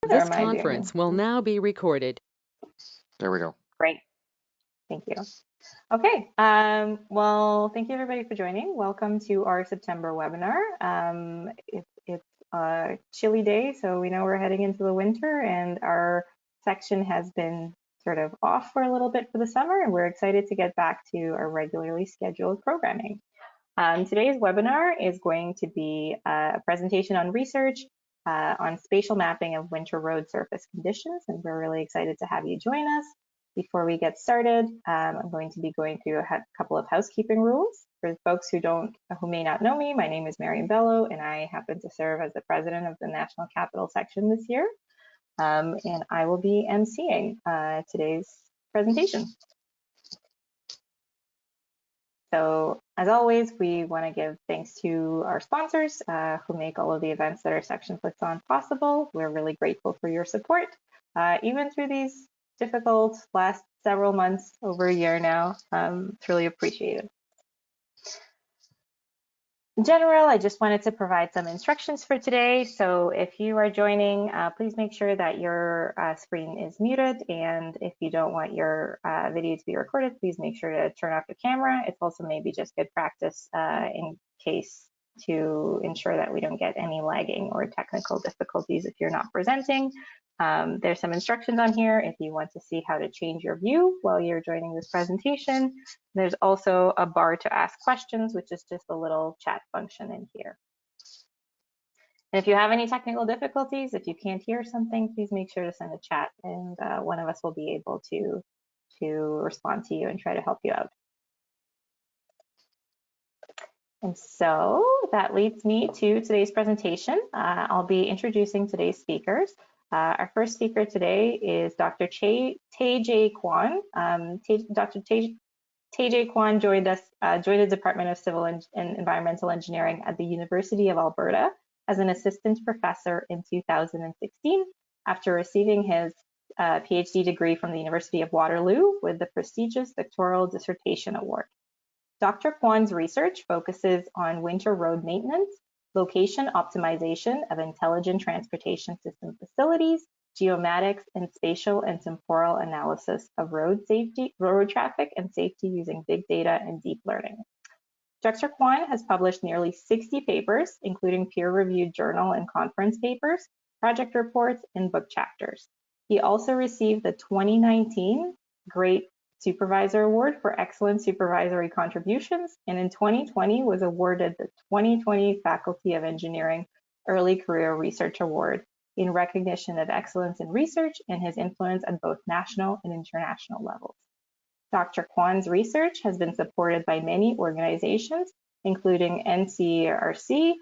good, This or am I doing conference will now be recorded. There we go. Great. Thank you. Okay. Well, thank you everybody for joining. Welcome to our September webinar. It's a chilly day, so we know we're heading into the winter, and our section has been sort of off for a little bit for the summer, and we're excited to get back to our regularly scheduled programming. Today's webinar is going to be a presentation on research on spatial mapping of winter road surface conditions, and we're really excited to have you join us. Before we get started, I'm going to be going through a couple of housekeeping rules. For folks who may not know me, my name is Marian Bello, and I happen to serve as the president of the National Capital section this year, and I will be emceeing today's presentation. So as always, we want to give thanks to our sponsors who make all of the events that our section puts on possible. We're really grateful for your support, even through these difficult last several months, over a year now. It's really appreciated. In general, I just wanted to provide some instructions for today. So if you are joining, please make sure that your screen is muted. And if you don't want your video to be recorded, please make sure to turn off your camera. It's also maybe just good practice in case to ensure that we don't get any lagging or technical difficulties if you're not presenting. There's some instructions on here if you want to see how to change your view while you're joining this presentation. There's also a bar to ask questions, which is just a little chat function in here. And if you have any technical difficulties, if you can't hear something, please make sure to send a chat, and one of us will be able to respond to you and try to help you out. And so that leads me to today's presentation. I'll be introducing today's speakers. Our first speaker today is Dr. Tae-Jae Kwon. Dr. Tae-Jae Kwon joined the Department of Civil and Environmental Engineering at the University of Alberta as an assistant professor in 2016 after receiving his PhD degree from the University of Waterloo with the prestigious Doctoral Dissertation Award. Dr. Kwon's research focuses on winter road maintenance, location optimization of intelligent transportation system facilities, geomatics, and spatial and temporal analysis of road traffic and safety using big data and deep learning. Dr. Kwon has published nearly 60 papers, including peer-reviewed journal and conference papers, project reports, and book chapters. He also received the 2019 Great Supervisor Award for Excellent Supervisory Contributions, and in 2020 was awarded the 2020 Faculty of Engineering Early Career Research Award in recognition of excellence in research and his influence at both national and international levels. Dr. Kwon's research has been supported by many organizations, including NCRC,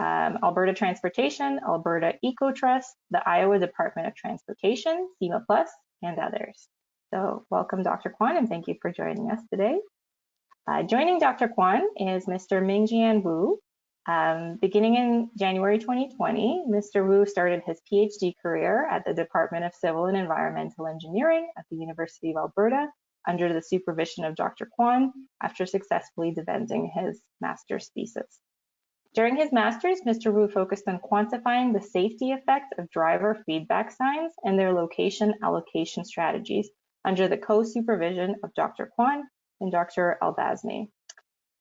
Alberta Transportation, Alberta EcoTrust, the Iowa Department of Transportation, SEMA Plus, and others. So welcome, Dr. Kwon, and thank you for joining us today. Joining Dr. Kwon is Mr. Mingjian Wu. Beginning in January 2020, Mr. Wu started his PhD career at the Department of Civil and Environmental Engineering at the University of Alberta under the supervision of Dr. Kwon after successfully defending his master's thesis. During his master's, Mr. Wu focused on quantifying the safety effects of driver feedback signs and their location allocation strategies under the co-supervision of Dr. Kwon and Dr. Albasni.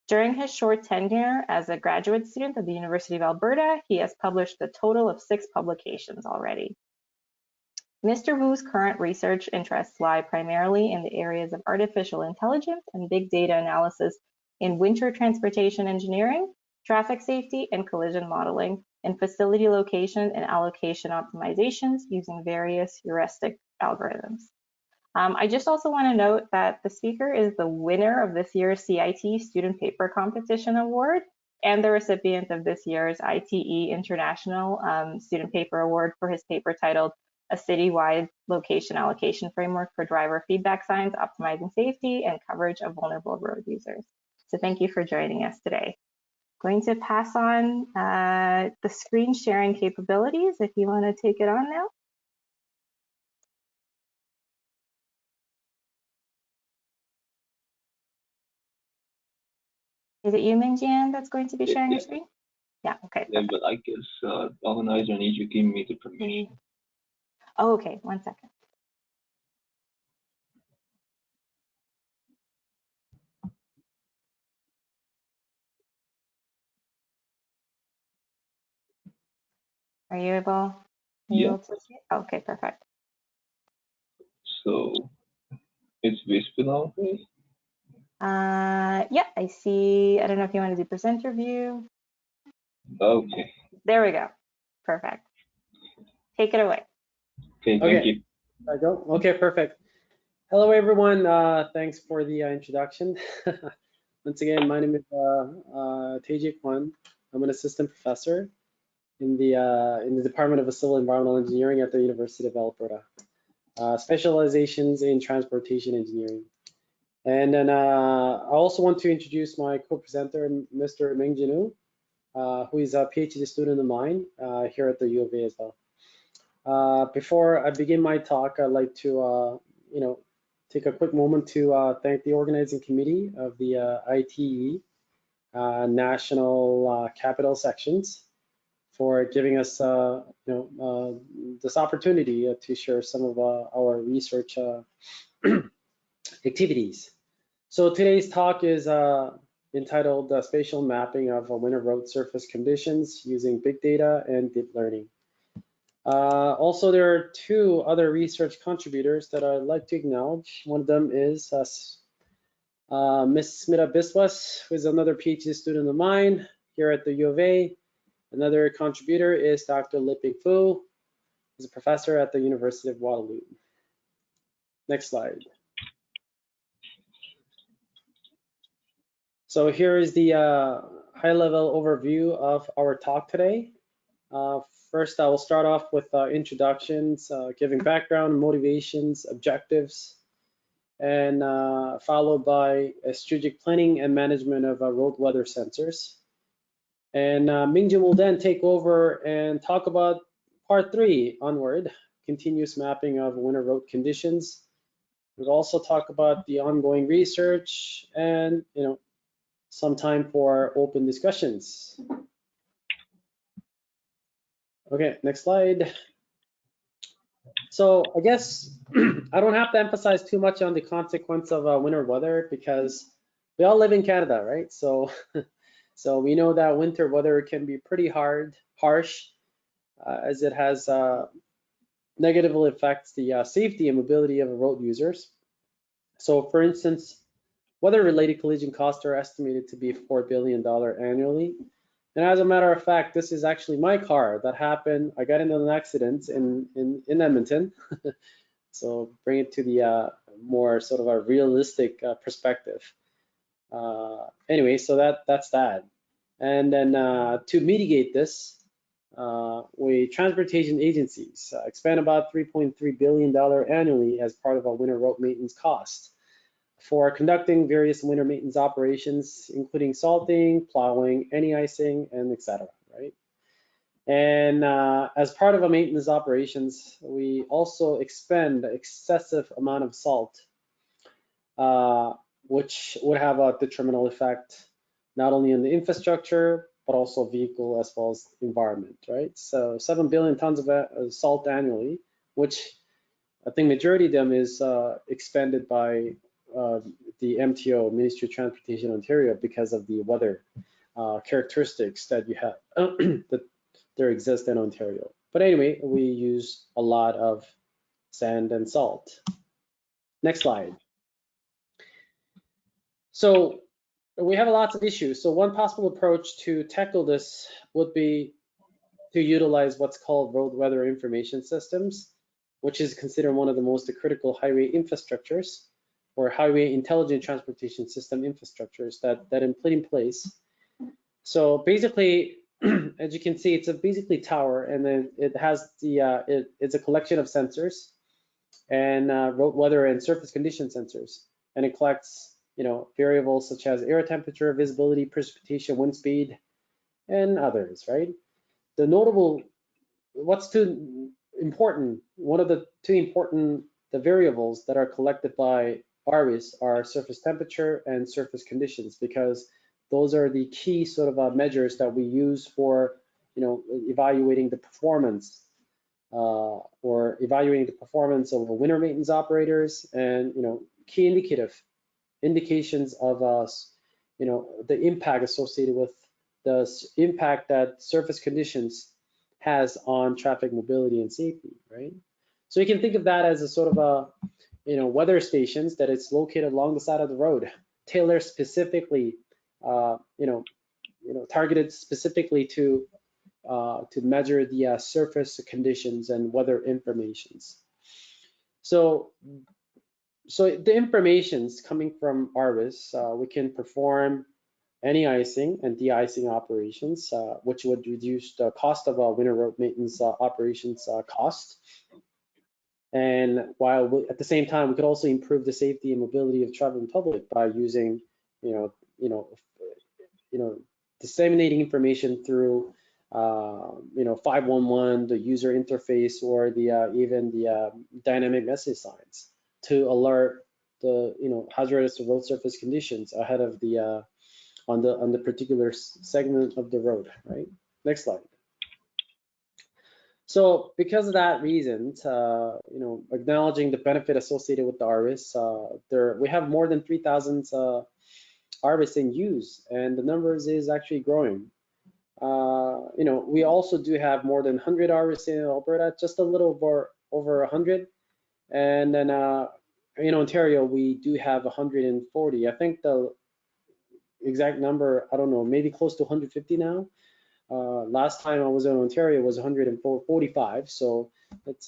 During his short tenure as a graduate student at the University of Alberta, he has published a total of 6 publications already. Mr. Wu's current research interests lie primarily in the areas of artificial intelligence and big data analysis in winter transportation engineering, traffic safety and collision modeling, and facility location and allocation optimizations using various heuristic algorithms. I just also want to note that the speaker is the winner of this year's CIT Student Paper Competition Award and the recipient of this year's ITE International Student Paper Award for his paper titled A Citywide Location Allocation Framework for Driver Feedback Signs, Optimizing Safety and Coverage of Vulnerable Road Users. So thank you for joining us today. Going to pass on the screen sharing capabilities if you want to take it on now. Is it you, Mingjian, that's going to be sharing your screen? Yeah, okay. Yeah, but I guess organizer needs to give me the permission. Oh, okay, 1 second. Are you able to see it? Okay, perfect. So it's visible now, please? Yeah, I see. I don't know if you want to do presenter view. Okay. There we go. Perfect. Take it away. Okay, thank you. I go. Okay, perfect. Hello, everyone. Thanks for the introduction. Once again, my name is Tae-jae Kwon. I'm an assistant professor in the Department of Civil Environmental Engineering at the University of Alberta. Specializations in transportation engineering. And then I also want to introduce my co-presenter, Mr. Mingjian, who is a PhD student of mine here at the U of A as well. Before I begin my talk, I'd like to, take a quick moment to thank the organizing committee of the ITE National Capital Sections for giving us, this opportunity to share some of our research activities. So today's talk is entitled Spatial Mapping of Winter Road Surface Conditions Using Big Data and Deep Learning. Also, there are two other research contributors that I'd like to acknowledge. One of them is Ms. Smita Biswas, who is another PhD student of mine here at the U of A. Another contributor is Dr. Liping Fu, who's a professor at the University of Waterloo. Next slide. So here is the high-level overview of our talk today. First, I will start off with introductions, giving background, motivations, objectives, and followed by strategic planning and management of road weather sensors. And Mingjian will then take over and talk about part 3 onward, continuous mapping of winter road conditions. We'll also talk about the ongoing research and, some time for open discussions. Okay, next slide. So I guess I don't have to emphasize too much on the consequence of winter weather because we all live in Canada, right? So, so we know that winter weather can be pretty harsh, as it has negatively affects the safety and mobility of road users. So for instance, weather-related collision costs are estimated to be $4 billion annually. And as a matter of fact, this is actually my car that happened. I got into an accident in Edmonton. So bring it to the more sort of a realistic perspective. Anyway, so that's that. And then to mitigate this, transportation agencies expend about $3.3 billion annually as part of our winter road maintenance cost for conducting various winter maintenance operations, including salting, plowing, any icing, and etc. Right? And as part of our maintenance operations, we also expend excessive amount of salt, which would have a detrimental effect not only on the infrastructure but also vehicle as well as environment. Right? So 7 billion tons of salt annually, which I think majority of them is expended by the MTO, Ministry of Transportation Ontario, because of the weather characteristics that you have that there exist in Ontario. But anyway, we use a lot of sand and salt. Next slide. So we have lots of issues. So one possible approach to tackle this would be to utilize what's called road weather information systems, which is considered one of the most critical highway infrastructures or highway intelligent transportation system infrastructures that put in place. So basically, as you can see, it's a basically tower, and then it has the it's a collection of sensors and road weather and surface condition sensors, and it collects variables such as air temperature, visibility, precipitation, wind speed, and others. Right? The notable, what's too important? One of the two important variables that are collected by RWIS are surface temperature and surface conditions, because those are the key sort of measures that we use for evaluating the performance or evaluating the performance of winter maintenance operators, and key indications of the impact associated with the impact that surface conditions has on traffic mobility and safety, right? So you can think of that as a sort of a weather stations that it's located along the side of the road, tailored specifically, targeted specifically to measure the surface conditions and weather informations. So the informations coming from RWIS, we can perform any icing and de-icing operations, which would reduce the cost of winter road maintenance operations cost. And while at the same time, we could also improve the safety and mobility of traveling public by using, disseminating information through, 511, the user interface, or the even the dynamic message signs to alert the hazardous road surface conditions ahead of the on the particular segment of the road, right? Next slide. So because of that reason, acknowledging the benefit associated with the RWIS, we have more than 3,000 RWIS in use, and the numbers is actually growing. We also do have more than 100 RWIS in Alberta, just a little over 100, and then in Ontario we do have 140. I think the exact number, I don't know, maybe close to 150 now. Last time I was in Ontario was 145. So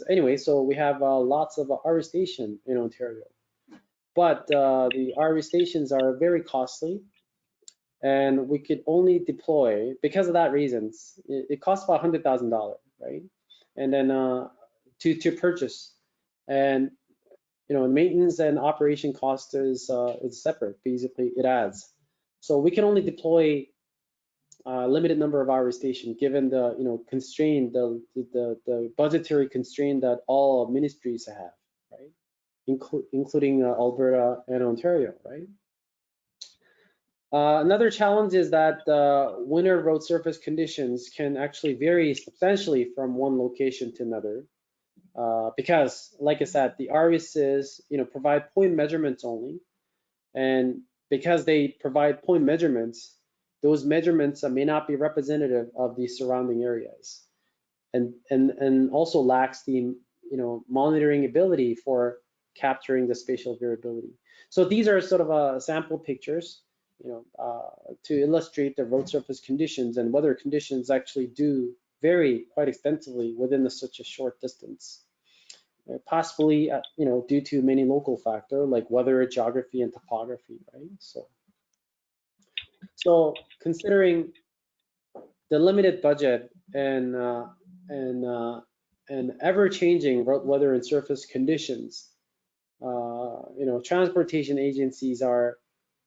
anyway, so we have lots of RWIS station in Ontario, but the RWIS stations are very costly, and we could only deploy, because of that reasons, it costs about $100,000, right? And then to purchase, and maintenance and operation cost is separate. Basically, it adds. So we can only deploy a limited number of RWIS stations, given the constraint, the budgetary constraint that all ministries have, right? Including Alberta and Ontario, right? Another challenge is that winter road surface conditions can actually vary substantially from one location to another, because, like I said, the RWIS provide point measurements only, and because they provide point measurements, those measurements may not be representative of the surrounding areas, and also lacks the monitoring ability for capturing the spatial variability. So these are sort of sample pictures, to illustrate the road surface conditions and weather conditions actually do vary quite extensively within such a short distance, possibly due to many local factors like weather, geography, and topography, right? So considering the limited budget and ever-changing weather and surface conditions, transportation agencies are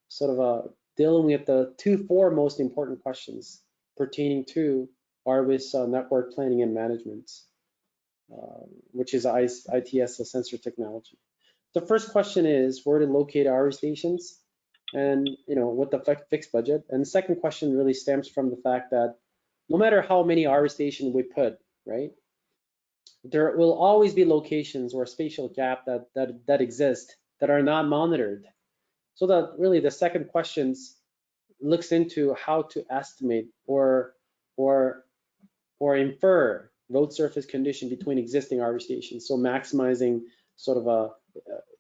sort of dealing with the four most important questions pertaining to RWIS network planning and management, which is ITS sensor technology. The first question is where to locate RWIS stations, and with the fixed budget. And the second question really stems from the fact that no matter how many RWIS stations we put, right, there will always be locations or spatial gap that exist that are not monitored. So that really the second question looks into how to estimate or infer road surface condition between existing RWIS stations, so maximizing sort of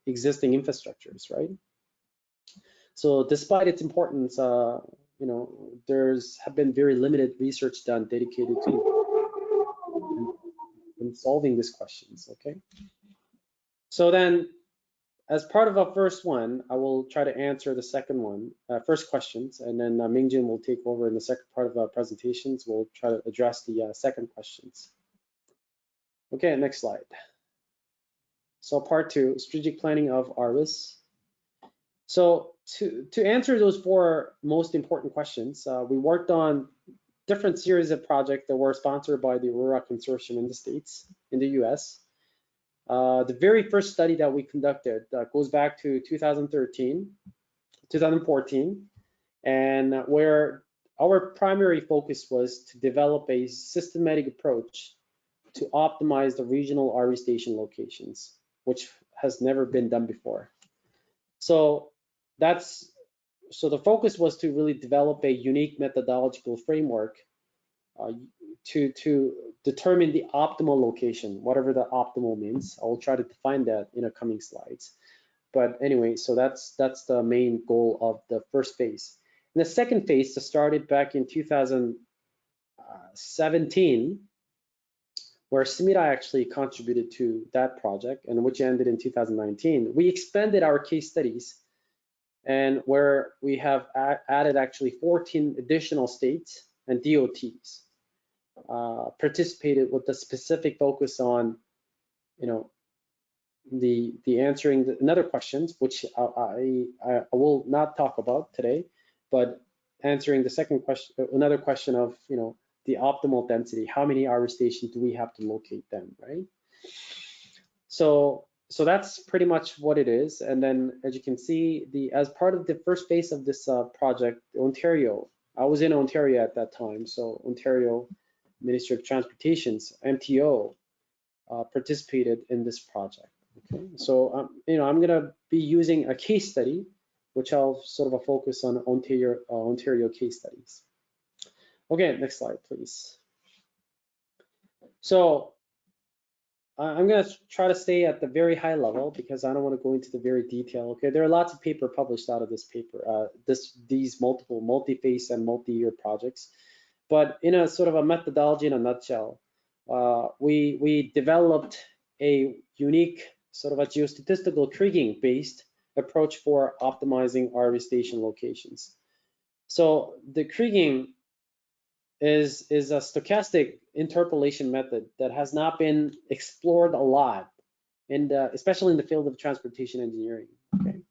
existing infrastructures, right? So despite its importance, there's have been very limited research done dedicated to solving these questions, okay? So then, as part of our first one, I will try to answer the first questions, and then Mingjian will take over in the second part of our presentations. We'll try to address the second questions. Okay, next slide. So part two, strategic planning of RWIS. So to answer those four most important questions, we worked on different series of projects that were sponsored by the Aurora Consortium in the States, in the US. The very first study that we conducted goes back to 2014, and where our primary focus was to develop a systematic approach to optimize the regional RWIS station locations, which has never been done before. So the focus was to really develop a unique methodological framework to determine the optimal location, whatever the optimal means. I'll try to define that in the coming slides. But anyway, so that's the main goal of the first phase. And the second phase that started back in 2017, where Smita actually contributed to that project, and which ended in 2019. We expanded our case studies, and where we have added actually 14 additional states and DOTs participated with the specific focus on, the answering another questions, which I will not talk about today, but answering the second question, another question of, the optimal density, how many RWIS stations do we have to locate them, right? So that's pretty much what it is. And then, as you can see, as part of the first phase of this project, Ontario, I was in Ontario at that time, so Ontario Ministry of Transportation's MTO participated in this project. Okay, so I'm gonna be using a case study, which I'll sort of focus on Ontario case studies. Okay, next slide, please. So I'm gonna try to stay at the very high level because I don't want to go into the very detail. Okay, there are lots of paper published out of this paper, these multiple multi-phase and multi-year projects. But in a sort of a methodology in a nutshell, we developed a unique sort of a geostatistical kriging based approach for optimizing RWIS station locations. So the kriging is a stochastic interpolation method that has not been explored a lot, and especially in the field of transportation engineering. Okay.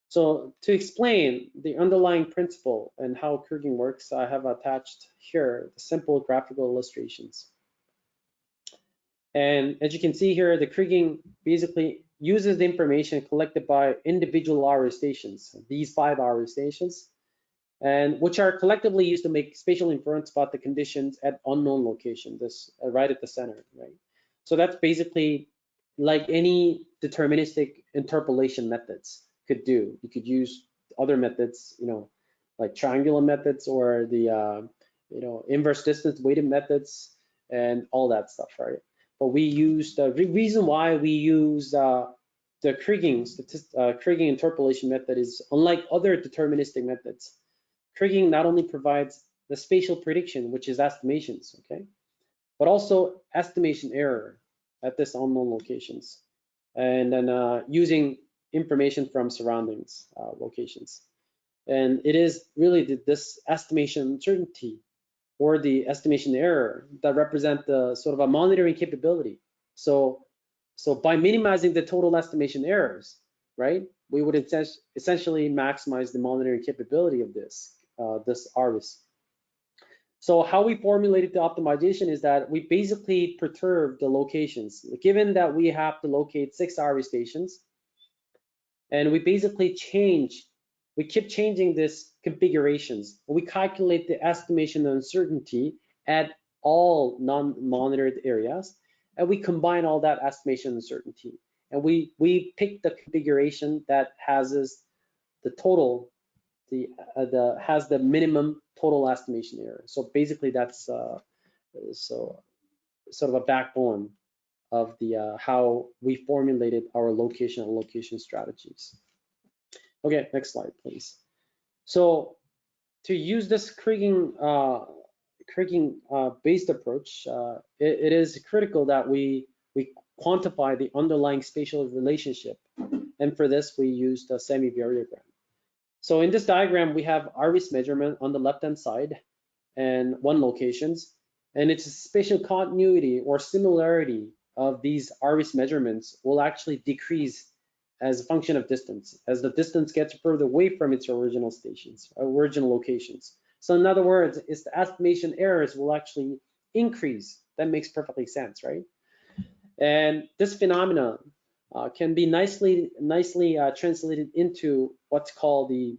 So to explain the underlying principle and how kriging works, I have attached here the simple graphical illustrations. And as you can see here, the kriging basically uses the information collected by individual RWIS stations, these 5 RWIS stations, and which are collectively used to make spatial inference about the conditions at unknown location, this right at the center, right? So that's basically like any deterministic interpolation methods could do. You could use other methods, like triangular methods or the, inverse distance weighted methods and all that stuff, right? But we use the reason why we use the kriging interpolation method is unlike other deterministic methods. Kriging not only provides the spatial prediction, which is estimations, okay, but also estimation error at this unknown locations, and then using information from surroundings locations. And it is really this estimation uncertainty or the estimation error that represent the sort of a monitoring capability. So by minimizing the total estimation errors, right, we would essentially maximize the monitoring capability of this RWIS. So how we formulated the optimization is that we basically perturb the locations. Given that we have to locate 6 RWIS stations, and we basically keep changing this configurations. We calculate the estimation uncertainty at all non-monitored areas, and we combine all that estimation uncertainty. And we pick the configuration that has the total, has the minimum total estimation error. So basically that's so sort of a backbone of the how we formulated our location strategies. Okay, next slide, please. So to use this kriging based approach, it is critical that we quantify the underlying spatial relationship. And for this, we used a semivariogram. So in this diagram, we have RWIS measurement on the left-hand side and 1 locations. And it's a spatial continuity or similarity of these RWIS measurements will actually decrease as a function of distance, as the distance gets further away from its original locations. So in other words, it's the estimation errors will actually increase. That makes perfectly sense, right? And this phenomenon can be nicely translated into what's called the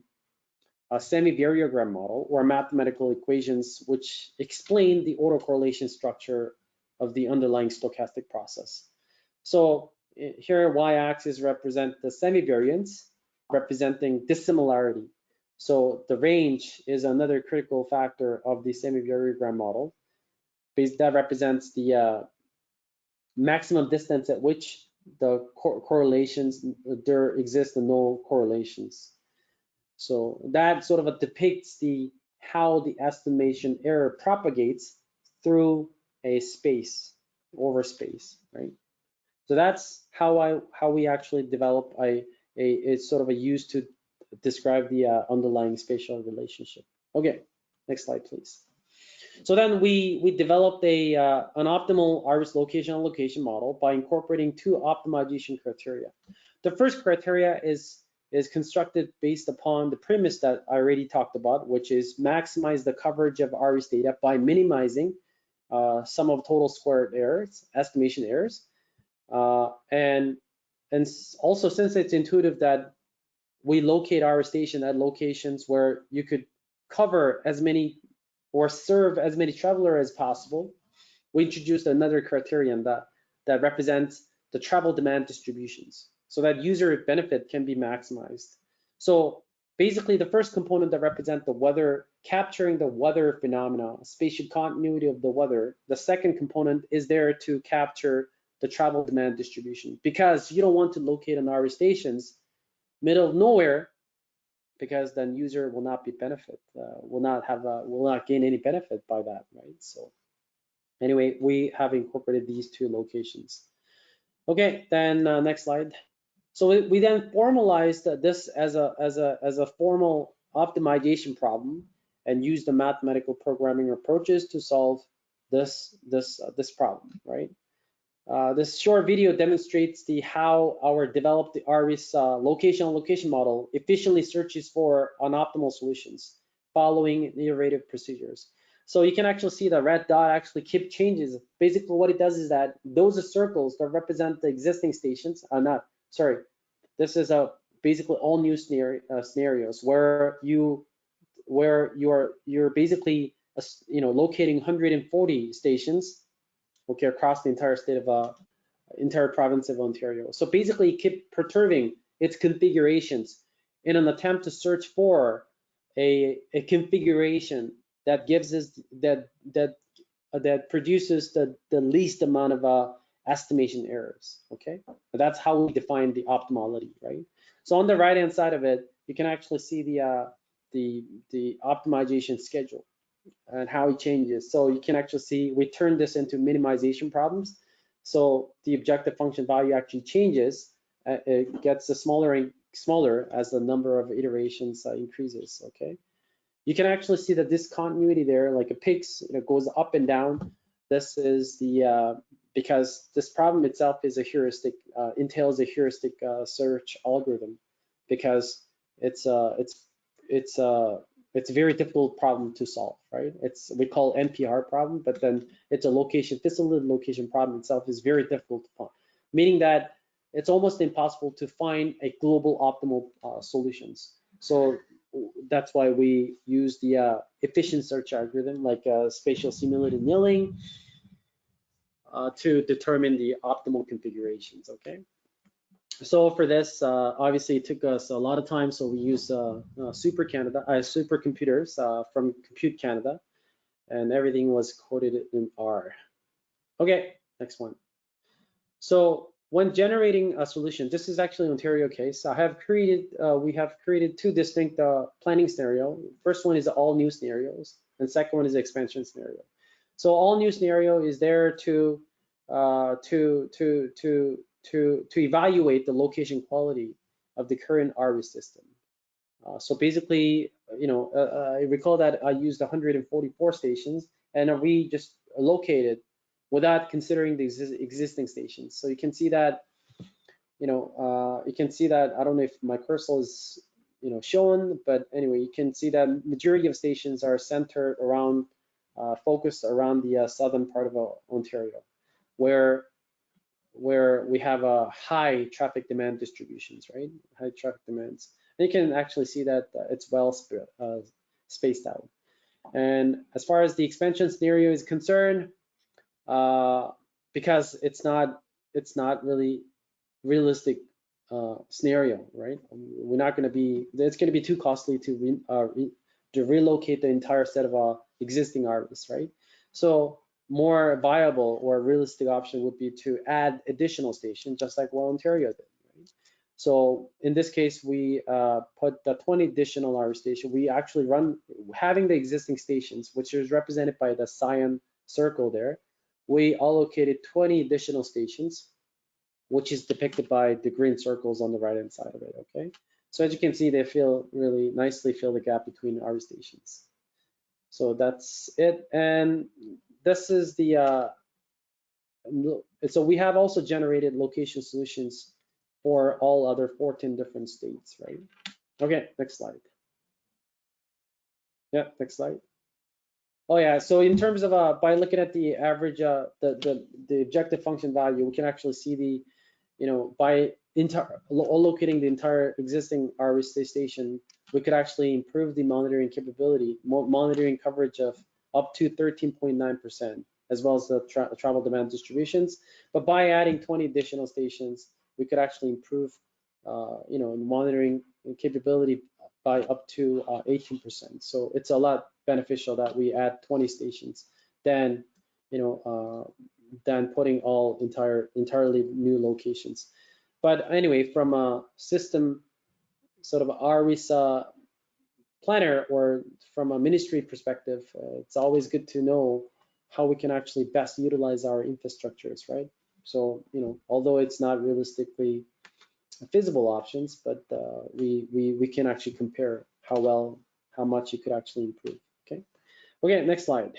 Semivariogram model or mathematical equations, which explain the autocorrelation structure of the underlying stochastic process. So here y-axis represent the semivariance, representing dissimilarity. So the range is another critical factor of the semivariogram model. That represents the maximum distance at which the correlations, there exist no correlations. So that sort of depicts how the estimation error propagates through a space, over space, right? So that's how we actually develop it's sort of a use to describe the underlying spatial relationship. Okay, next slide, please. So then we developed an optimal RWIS location and location model by incorporating two optimization criteria. The first criteria is constructed based upon the premise that I already talked about, which is maximize the coverage of RWIS data by minimizing sum of total squared errors, estimation errors. And also, since it's intuitive that we locate RWIS station at locations where you could cover as many or serve as many travelers as possible, we introduced another criterion that represents the travel demand distributions, so that user benefit can be maximized. So basically, the first component that represents the weather, capturing the weather phenomena, spatial continuity of the weather. The second component is there to capture the travel demand distribution, because you don't want to locate an RWIS stations middle of nowhere, because then user will not be benefit, will not gain any benefit by that, right? So anyway, we have incorporated these two locations. Okay, then next slide. So we then formalized this as a formal optimization problem and used the mathematical programming approaches to solve this problem, right? This short video demonstrates how our developed RWIS location model efficiently searches for unoptimal solutions following iterative procedures. So you can actually see the red dot actually keep changes. Basically, what it does is that those are circles that represent the existing stations. This is basically all new scenarios where you're basically locating 140 stations, okay, across the entire state of entire province of Ontario. So basically, keep perturbing its configurations in an attempt to search for a configuration that gives us that produces the least amount of estimation errors. Okay, but that's how we define the optimality, right? So on the right hand side of it, you can actually see the optimization schedule and how it changes. So you can actually see we turn this into minimization problems. So the objective function value actually changes. It gets smaller and smaller as the number of iterations increases. Okay, you can actually see the discontinuity there, like it peaks, it goes up and down. This is because this problem itself is a heuristic, entails a heuristic search algorithm, because it's a very difficult problem to solve, right? We call NPR problem, but then it's a facilitated location problem itself is very difficult to find, meaning that it's almost impossible to find a global optimal solutions. So that's why we use the efficient search algorithm, like spatial simulated annealing, to determine the optimal configurations, okay? So for this, obviously it took us a lot of time, so we use supercomputers from Compute Canada, and everything was coded in R. Okay, next one. So when generating a solution, this is actually Ontario case. We have created two distinct planning scenario. First one is all new scenarios, and second one is the expansion scenario. So all new scenario is there to evaluate the location quality of the current RWIS system. So basically, I recall that I used 144 stations, and we just located without considering the existing stations. So you can see that, I don't know if my cursor is, shown, but anyway, you can see that majority of stations are centered around, focused around the southern part of Ontario, where we have a high traffic demand distributions, right? High traffic demands. And you can actually see that it's well spaced out. And as far as the expansion scenario is concerned, because it's not really realistic scenario, right? We're not going to be, it's going to be too costly to relocate the entire set of existing RWIS, right? So more viable or realistic option would be to add additional stations, just like what Ontario did, right? So in this case, we put the 20 additional RWIS station. We actually run, having the existing stations, which is represented by the cyan circle there, we allocated 20 additional stations, which is depicted by the green circles on the right-hand side of it, okay? So as you can see, they really nicely fill the gap between our stations. So that's it. And this is the, so we have also generated location solutions for all other 14 different states, right? Okay, next slide. Yeah, next slide. Oh yeah, so in terms of by looking at the average, the objective function value, we can actually see the, by allocating the entire existing RWIS station, we could actually improve the monitoring capability, monitoring coverage of up to 13.9%, as well as the travel demand distributions. But by adding 20 additional stations, we could actually improve, monitoring capability by up to 18%. So it's a lot beneficial that we add 20 stations than, than putting all entirely new locations. But anyway, from a system sort of RWIS planner or from a ministry perspective, it's always good to know how we can actually best utilize our infrastructures, right? So, although it's not realistically feasible options, but we can actually compare how much you could actually improve. Okay, next slide.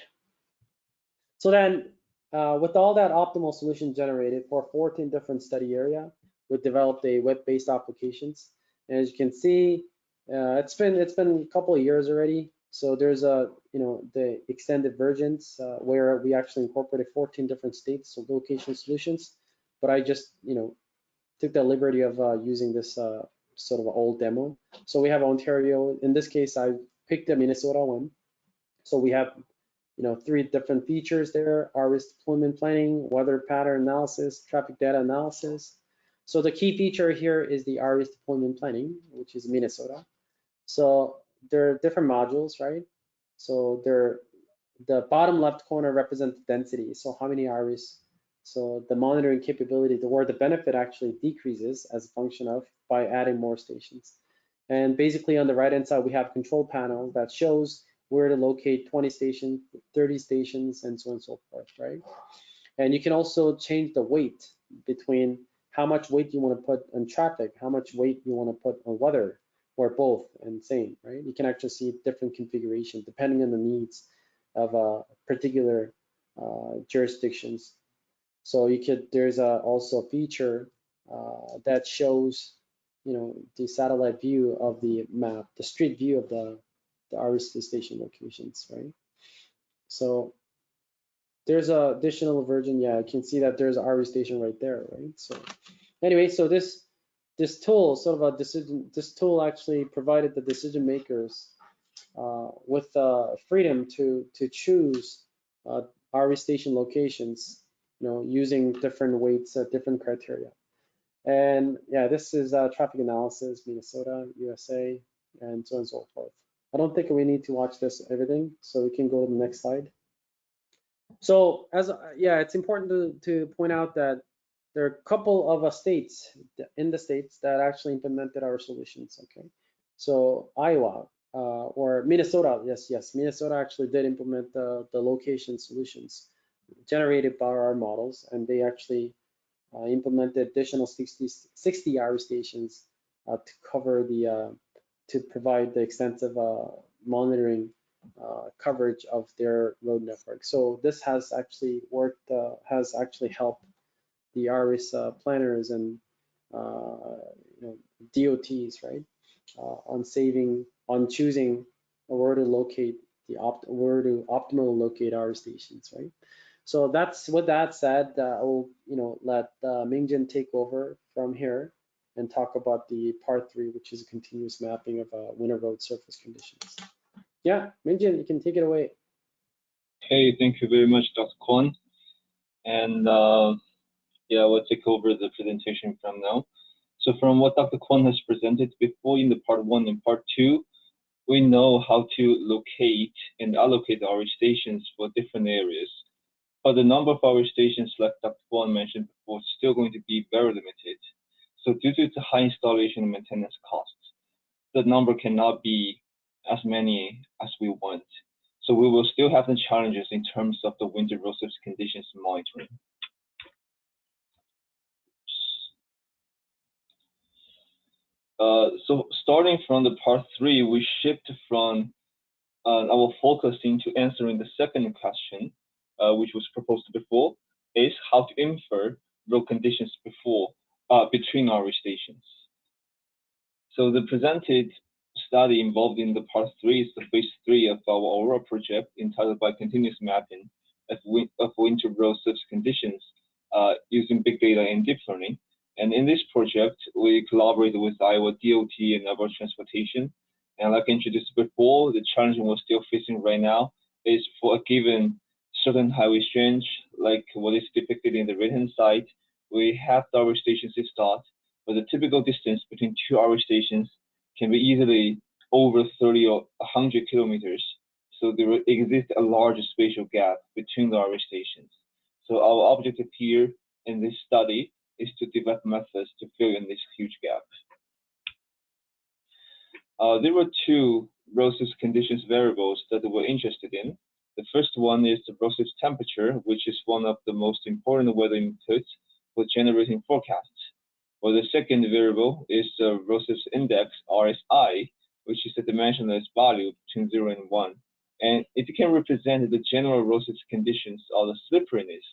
So then, with all that optimal solution generated for 14 different study area, we developed a web-based applications. And as you can see, it's been a couple of years already. So there's the extended versions where we actually incorporated 14 different states of location solutions. But I just took the liberty of using this sort of old demo. So we have Ontario. In this case, I picked the Minnesota one. So we have 3 different features there: RWIS deployment planning, weather pattern analysis, traffic data analysis. So the key feature here is the RWIS deployment planning, which is Minnesota. So there are different modules, right? So the bottom left corner represents density. So how many RWIS? So the monitoring capability, where the benefit actually decreases as a function of by adding more stations. And basically on the right-hand side, we have control panel that shows where to locate 20 stations, 30 stations, and so on and so forth, right? And you can also change the weight between how much weight you want to put on traffic, how much weight you want to put on weather, or both, and same, right? You can actually see different configuration depending on the needs of particular jurisdictions. So there's also a feature that shows, the satellite view of the map, the street view of the RWIS station locations, right? So there's an additional version. Yeah, you can see that there's an RWIS station right there, right? So anyway, so this tool, sort of this tool actually provided the decision makers with freedom to choose RWIS station locations, using different weights, different criteria. And yeah, this is traffic analysis, Minnesota, USA, and so on and so forth. I don't think we need to watch this everything, so we can go to the next slide. So it's important to point out that there are a couple of states in the states that actually implemented our solutions. Okay, so Iowa or Minnesota, yes, Minnesota actually did implement the location solutions generated by our models, and they actually implemented additional 60 RWIS stations to cover to provide the extensive monitoring coverage of their road network. So this has actually worked, has actually helped the RWIS planners and DOTs, right, on choosing where to locate where to optimally locate RWIS stations, right? So that's, with that said, I'll let Mingjian take over from here and talk about the part 3, which is a continuous mapping of winter road surface conditions. Yeah, Mingjian, you can take it away. Hey, thank you very much, Dr. Kwon. And yeah, we'll take over the presentation from now. So from what Dr. Kwon has presented before in the part 1 and part 2, we know how to locate and allocate our stations for different areas. But the number of our stations, like Dr. Kwon mentioned before, is still going to be very limited. So due to the high installation and maintenance costs, the number cannot be as many as we want. So we will still have the challenges in terms of the winter erosive conditions monitoring. So starting from the part 3, we shift from our focus into answering the second question, which was proposed before, is how to infer road conditions between our stations. So the presented study involved in the part 3 is the phase 3 of our overall project entitled by continuous mapping of winter erosive conditions using big data and deep learning. And in this project, we collaborated with Iowa DOT and Urban Transportation. And like I introduced before, the challenge we're still facing right now is for a given certain highway stretch, like what is depicted in the right-hand side, we have our stations installed, but the typical distance between 2 hour stations can be easily over 30 or 100 kilometers. So there exists a large spatial gap between the hour stations. So our objective here in this study is to develop methods to fill in this huge gap. There were 2 erosive conditions variables that we're interested in. The first one is the erosive temperature, which is one of the most important weather inputs for generating forecasts. Well, the second variable is the erosive index, RSI, which is the dimensionless value between 0 and 1. And it can represent the general erosive conditions or the slipperiness.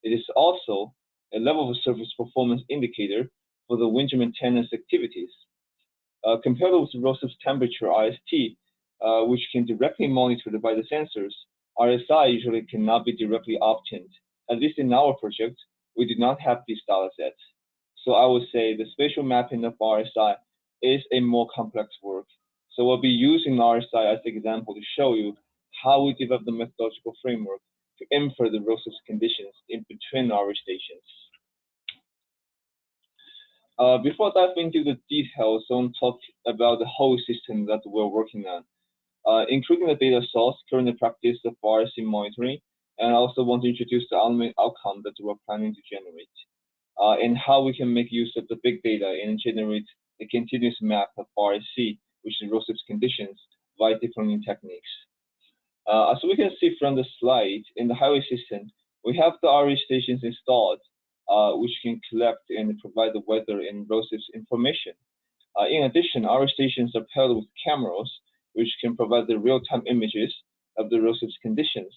It is also a level of surface performance indicator for the winter maintenance activities. Compared with erosive temperature, RST, which can directly monitored by the sensors, RSI usually cannot be directly obtained. At least in our project, we do not have these data sets. So I would say the spatial mapping of RSI is a more complex work. So we'll be using RSI as an example to show you how we develop the methodological framework to infer the erosive conditions in between our stations. Before diving into the details, I want to talk about the whole system that we're working on, including the data source, current practice of RSC monitoring, and I also want to introduce the ultimate outcome that we're planning to generate, and how we can make use of the big data and generate a continuous map of RSC, which is erosive conditions, via deep learning techniques. As we can see from the slide, in the highway system, we have the RE stations installed, which can collect and provide the weather and erosive information. In addition, our stations are paired with cameras, which can provide the real-time images of the erosive conditions.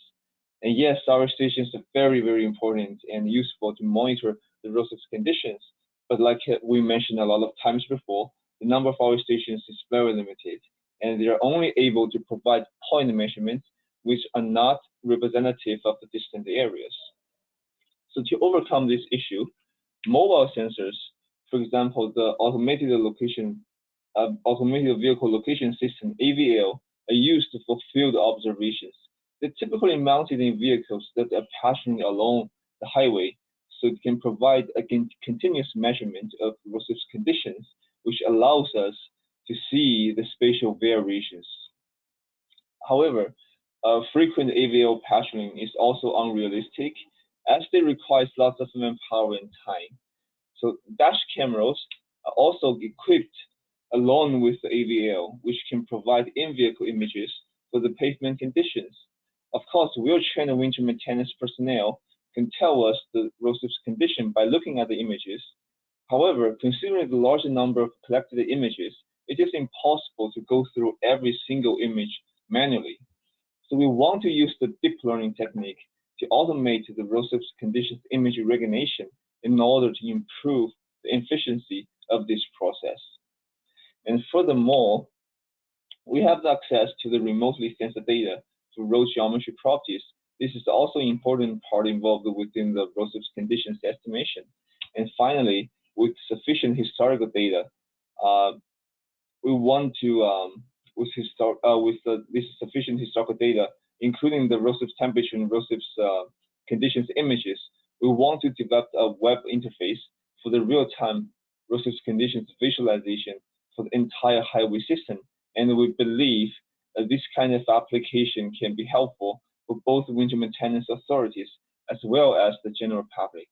And yes, our stations are very, very important and useful to monitor the erosive conditions. But like we mentioned a lot of times before, the number of our stations is very limited, and they are only able to provide point measurements which are not representative of the distant areas. So to overcome this issue, mobile sensors, for example, the automated vehicle location system, AVL, are used for field observations. They're typically mounted in vehicles that are passing along the highway, so it can provide a continuous measurement of erosive conditions, which allows us to see the spatial variations. However, frequent AVL patching is also unrealistic, as they require lots of manpower and time. So dash cameras are also equipped along with the AVL, which can provide in-vehicle images for the pavement conditions. Of course, wheel-trained winter maintenance personnel can tell us the erosive condition by looking at the images. However, considering the large number of collected images, it is impossible to go through every single image manually. So we want to use the deep learning technique to automate the erosive conditions image recognition in order to improve the efficiency of this process. And furthermore, we have access to the remotely sensed data for road geometry properties. This is also an important part involved within the erosive conditions estimation. And finally, with sufficient historical data, we want to, this sufficient historical data, including the erosive temperature and erosive conditions images, we want to develop a web interface for the real-time road safety conditions visualization for the entire highway system. And we believe that this kind of application can be helpful for both winter maintenance authorities as well as the general public.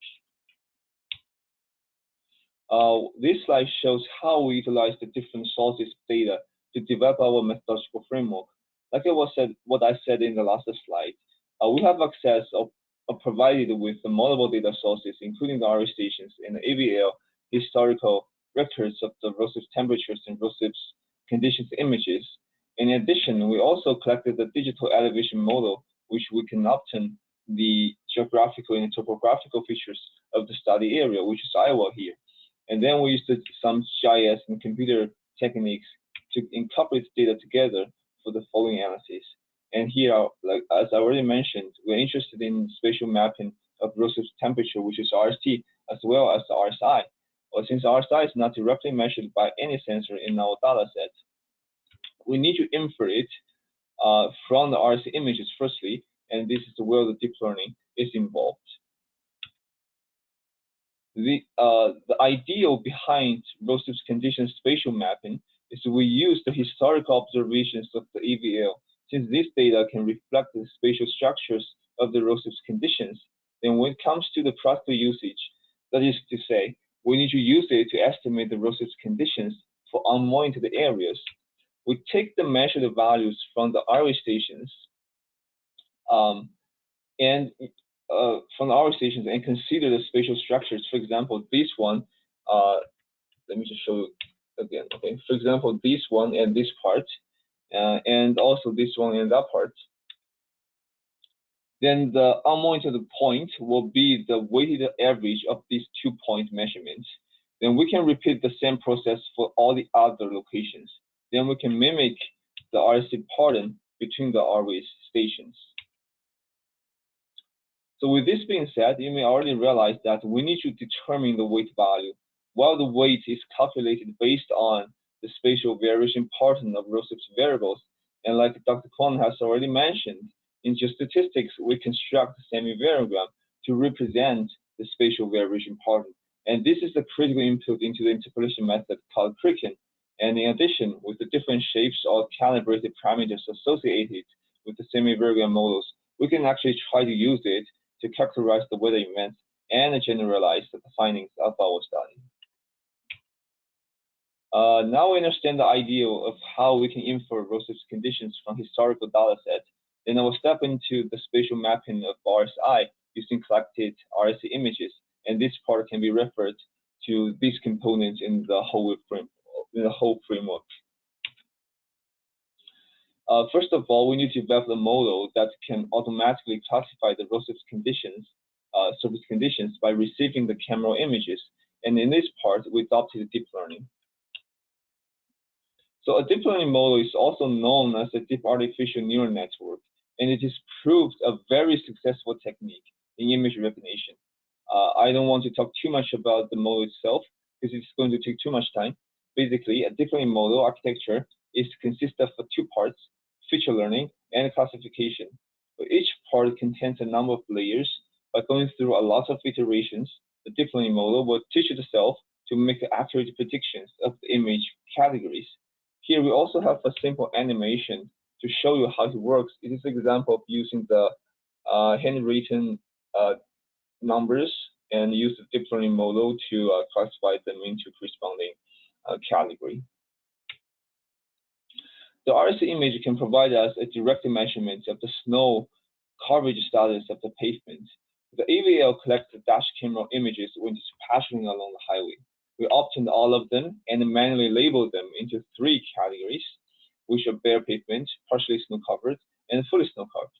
This slide shows how we utilize the different sources of data to develop our methodological framework. Like what I said in the last slide, we have access of provided with the multiple data sources, including the RWIS stations and the AVL historical records of the road surface temperatures and road surface conditions images. In addition, we also collected the digital elevation model, which we can obtain the geographical and topographical features of the study area, which is Iowa here. And then we used some GIS and computer techniques to incorporate data together for the following analysis. And here, like as I already mentioned, we're interested in spatial mapping of road surface temperature, which is RST, as well as the RSI. Well, since RSI is not directly measured by any sensor in our data set, we need to infer it from the RSI images firstly, and this is where the deep learning is involved. The ideal behind road surface conditions spatial mapping is we use the historical observations of the AVL. Since this data can reflect the spatial structures of the road surface conditions, then when it comes to the practical usage, that is to say, we need to use it to estimate the road surface conditions for unmonitored areas. We take the measured values from the RWIS stations and consider the spatial structures. For example, this one, let me just show you again. Okay, for example, this one and this part, and also this one and that part. Then the unmonitored point will be the weighted average of these 2-point measurements. Then we can repeat the same process for all the other locations. Then we can mimic the RSI pattern between the RWIS stations. So with this being said, you may already realize that we need to determine the weight value, while the weight is calculated based on the spatial variation pattern of road surface variables. And like Dr. Kwon has already mentioned, in geostatistics, we construct the semivariogram to represent the spatial variation pattern. And this is the critical input into the interpolation method called Kraken. And in addition, with the different shapes or calibrated parameters associated with the semivariogram models, we can actually try to use it to characterize the weather events and generalize the findings of our study. Now we understand the idea of how we can infer road surface conditions from historical data sets. Then I will step into the spatial mapping of RSI using collected RSI images, and this part can be referred to these components in the whole framework. First of all, we need to develop a model that can automatically classify the road surface conditions by receiving the camera images. And in this part, we adopted deep learning. So a deep learning model is also known as a deep artificial neural network, and it is proved a very successful technique in image recognition. I don't want to talk too much about the model itself because it's going to take too much time. Basically, a deep learning model architecture is to consist of 2 parts: feature learning and classification. So each part contains a number of layers. By going through a lot of iterations, the deep learning model will teach itself to make accurate predictions of the image categories. Here we also have a simple animation to show you how it works. It is an example of using the handwritten numbers and use the deep learning model to classify them into corresponding category. The RSI image can provide us a direct measurement of the snow coverage status of the pavement. The AVL collects the dash camera images when it's passing along the highway. We obtained all of them and manually labeled them into 3 categories, which are bare pavement, partially snow covered, and fully snow covered.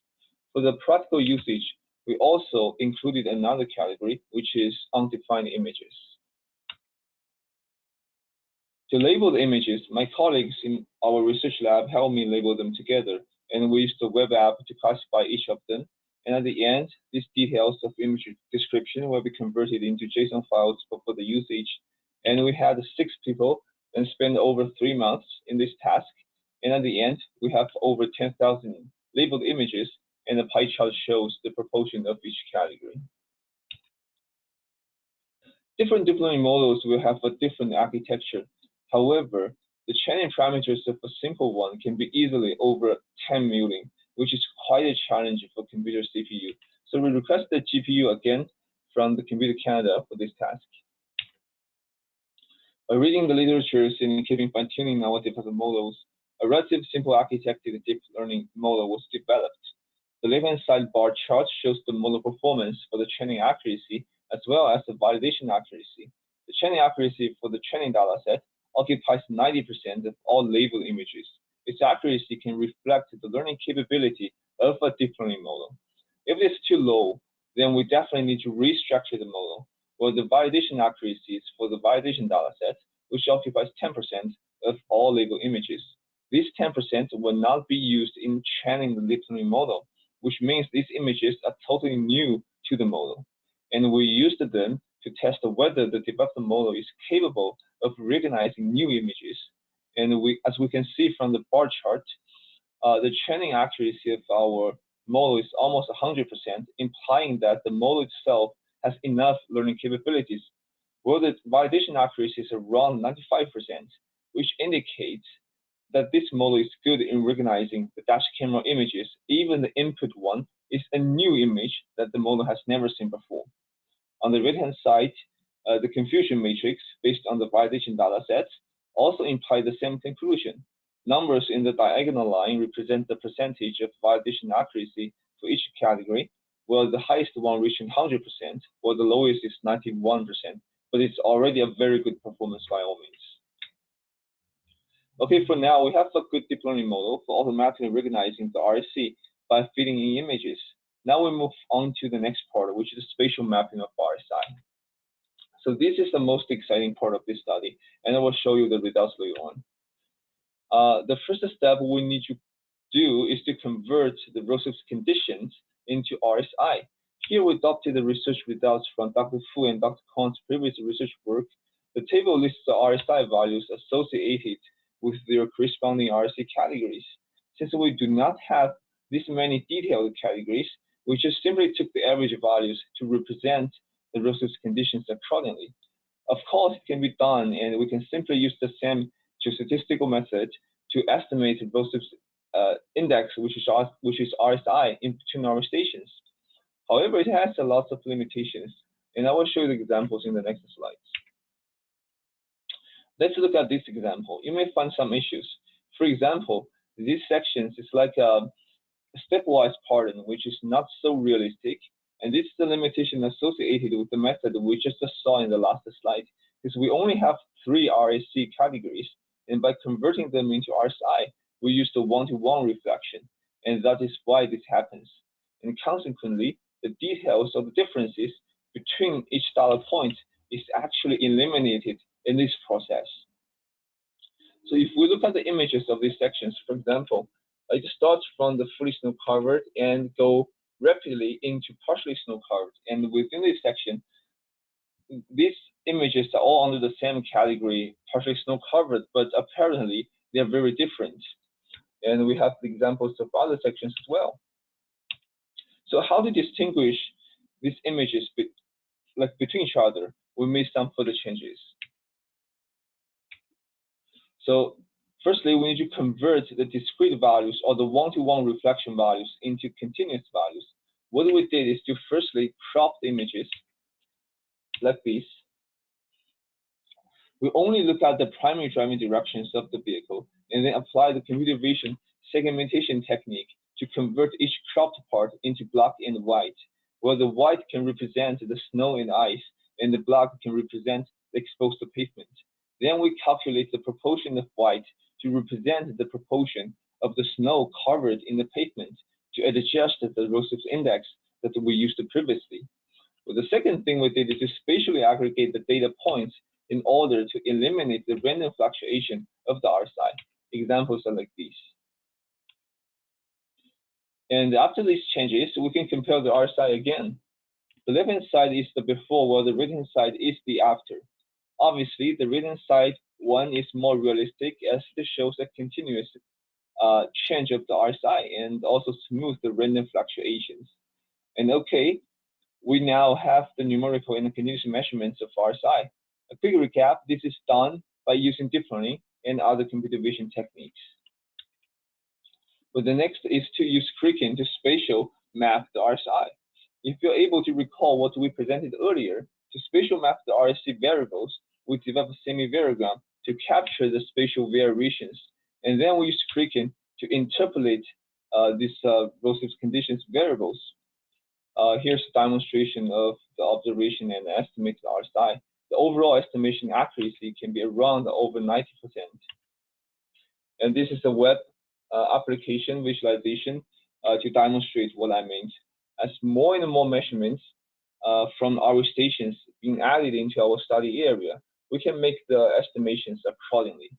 For the practical usage, we also included another category, which is undefined images. To label the images, my colleagues in our research lab helped me label them together, and we used the web app to classify each of them. And at the end, these details of image description will be converted into JSON files for the usage. And we had 6 people and spent over 3 months in this task. And at the end, we have over 10,000 labeled images, and the pie chart shows the proportion of each category. Different deep learning models will have a different architecture. However, the training parameters of a simple one can be easily over 10 million, which is quite a challenge for computer CPU. So we requested GPU again from the Computer Canada for this task. By reading the literatures and keeping fine-tuning our developed models, a relatively simple architected deep learning model was developed. The left-hand side bar chart shows the model performance for the training accuracy as well as the validation accuracy. The training accuracy for the training dataset occupies 90% of all labeled images. Its accuracy can reflect the learning capability of a deep learning model. If it's too low, then we definitely need to restructure the model, where the validation accuracy is for the validation dataset, which occupies 10% of all labeled images. This 10% will not be used in training the deep learning model, which means these images are totally new to the model. And we used them to test whether the developed model is capable of recognizing new images. And as we can see from the bar chart, the training accuracy of our model is almost 100%, implying that the model itself has enough learning capabilities, while the validation accuracy is around 95%, which indicates that this model is good in recognizing the dash camera images. Even the input one is a new image that the model has never seen before. On the right-hand side, the confusion matrix based on the validation datasets also imply the same conclusion. Numbers in the diagonal line represent the percentage of validation accuracy for each category, while the highest one reaching 100%, while the lowest is 91%. But it's already a very good performance by all means. Okay, for now, we have a good deep learning model for automatically recognizing the RSC by feeding in images. Now we move on to the next part, which is the spatial mapping of RSI. So this is the most exciting part of this study, and I will show you the results later on. The first step we need to do is to convert the Rosev's conditions into RSI. Here we adopted the research results from Dr. Fu and Dr. Kwon's previous research work. The table lists the RSI values associated with their corresponding RSC categories. Since we do not have this many detailed categories, we just simply took the average values to represent the Rosev's conditions accordingly. Of course, it can be done, and we can simply use the same geostatistical method to estimate Rosev's index, which is RSI, in between our stations. However, it has a lot of limitations, and I will show you the examples in the next slides. Let's look at this example. You may find some issues. For example, these sections is like a stepwise pattern, which is not so realistic. And this is the limitation associated with the method we just saw in the last slide, because we only have 3 RSC categories, and by converting them into RSI, we use the one-to-one reflection, and that is why this happens. And consequently, the details of the differences between each data point is actually eliminated in this process. So if we look at the images of these sections, for example, I just start from the fully snow-covered and go rapidly into partially snow-covered. And within this section, these images are all under the same category, partially snow-covered, but apparently they are very different. And we have the examples of other sections as well. So how to distinguish these images between each other? We made some further changes. So firstly, we need to convert the discrete values or the one-to-one reflection values into continuous values. What we did is to firstly crop the images like this. We only look at the primary driving directions of the vehicle and then apply the computer vision segmentation technique to convert each cropped part into black and white, where the white can represent the snow and ice, and the black can represent the exposed pavement. Then we calculate the proportion of white to represent the proportion of the snow covered in the pavement to adjust the Rosev's index that we used previously. Well, the second thing we did is to spatially aggregate the data points in order to eliminate the random fluctuation of the RSI. Examples are like these. And after these changes, we can compare the RSI again. The left-hand side is the before, while the right-hand side is the after. Obviously, the right-hand side one is more realistic, as it shows a continuous change of the RSI and also smooth the random fluctuations. And okay, we now have the numerical and continuous measurements of RSI. A quick recap, this is done by using deep learning and other computer vision techniques. But the next is to use Cricken to spatial map the RSI. If you're able to recall what we presented earlier, to spatial map the RSI variables, we develop a semivariogram to capture the spatial variations. And then we use Cricken to interpolate these RWIS conditions variables. Here's a demonstration of the observation and estimated RSI. The overall estimation accuracy can be around over 90%. And this is a web application visualization to demonstrate what I meant. As more and more measurements from our stations being added into our study area, we can make the estimations accordingly.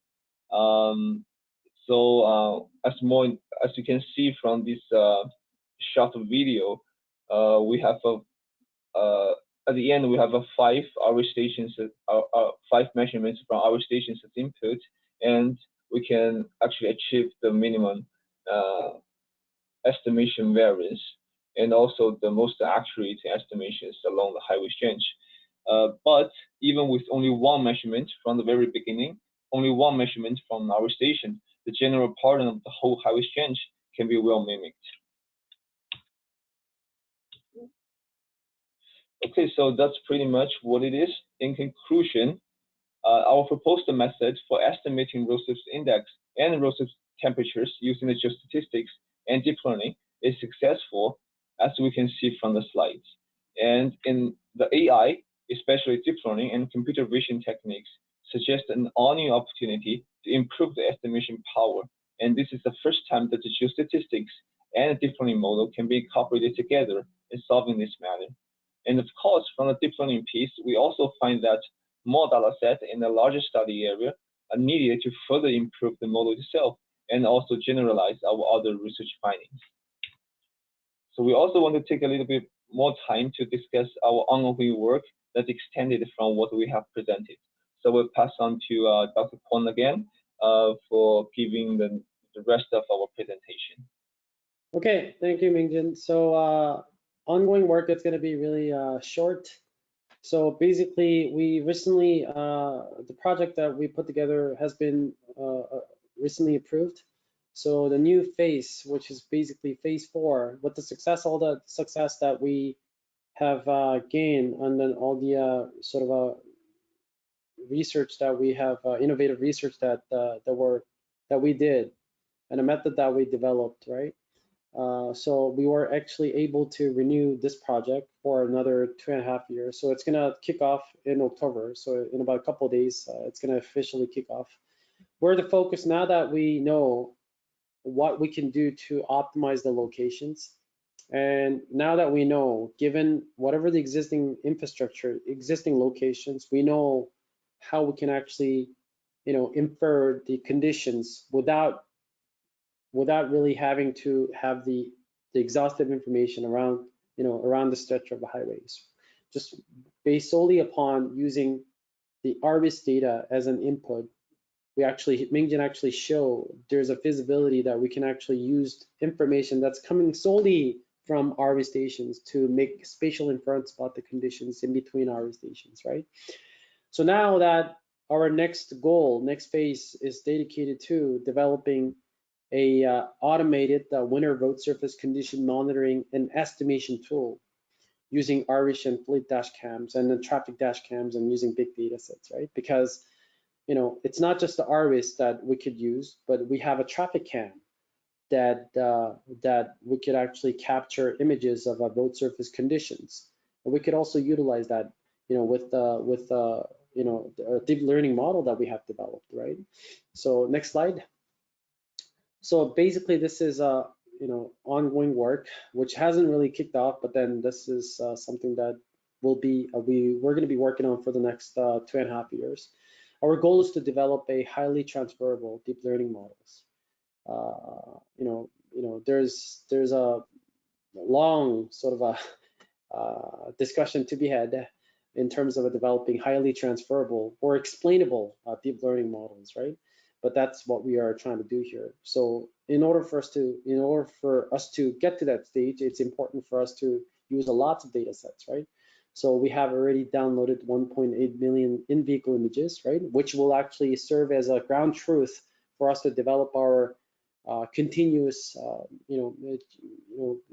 As you can see from this short video, we have at the end we have five measurements from our stations as input, and we can actually achieve the minimum estimation variance and also the most accurate estimations along the highway stretch. But even with only one measurement from the very beginning, only one measurement from our station, the general pattern of the whole highway stretch can be well mimicked. Okay, so that's pretty much what it is. In conclusion, our proposed method for estimating RWIS index and RWIS temperatures using the geostatistics and deep learning is successful, as we can see from the slides. And in the AI, especially deep learning and computer vision techniques, suggest an ongoing opportunity to improve the estimation power. And this is the first time that the geostatistics and the deep learning model can be incorporated together in solving this matter. And of course, from the deep learning piece, we also find that more data set in a larger study area are needed to further improve the model itself and also generalize our other research findings. So we also want to take a little bit more time to discuss our ongoing work that extended from what we have presented. So we'll pass on to Dr. Kwon again for giving the rest of our presentation. Okay, thank you, Mingjian. So ongoing work is going to be really short. So basically, we recently, the project that we put together has been recently approved. So the new phase, which is basically phase 4, with the success, all the success that we have gained, and then all the sort of research that we have, innovative research that we did, and a method that we developed, right? So we were actually able to renew this project for another 2.5 years. So it's gonna kick off in October. So in about a couple of days, it's gonna officially kick off. Where the focus, now that we know what we can do to optimize the locations, and now that we know, given whatever the existing infrastructure, existing locations, we know how we can actually, infer the conditions without really having to have the exhaustive information around, around the stretch of the highways. Just based solely upon using the RWIS data as an input, Mingjian actually show there's a feasibility that we can actually use information that's coming solely from RWIS stations to make spatial inference about the conditions in between RWIS stations, right? So now that our next phase is dedicated to developing a automated winter road surface condition monitoring and estimation tool using RWIS and fleet dash cams and then traffic dash cams and using big data sets, right? Because it's not just the RWIS that we could use, but we have a traffic cam that we could actually capture images of road surface conditions. And we could also utilize that, with the deep learning model that we have developed, right? So next slide. So basically, this is ongoing work which hasn't really kicked off, but then this is something that we're going to be working on for the next 2.5 years. Our goal is to develop a highly transferable deep learning models. There's a long sort of a discussion to be had in terms of developing highly transferable or explainable deep learning models, right? But that's what we are trying to do here. So in order for us to get to that stage, it's important for us to use a lot of data sets, right? So we have already downloaded 1.8 million in-vehicle images, right? Which will actually serve as a ground truth for us to develop our continuous,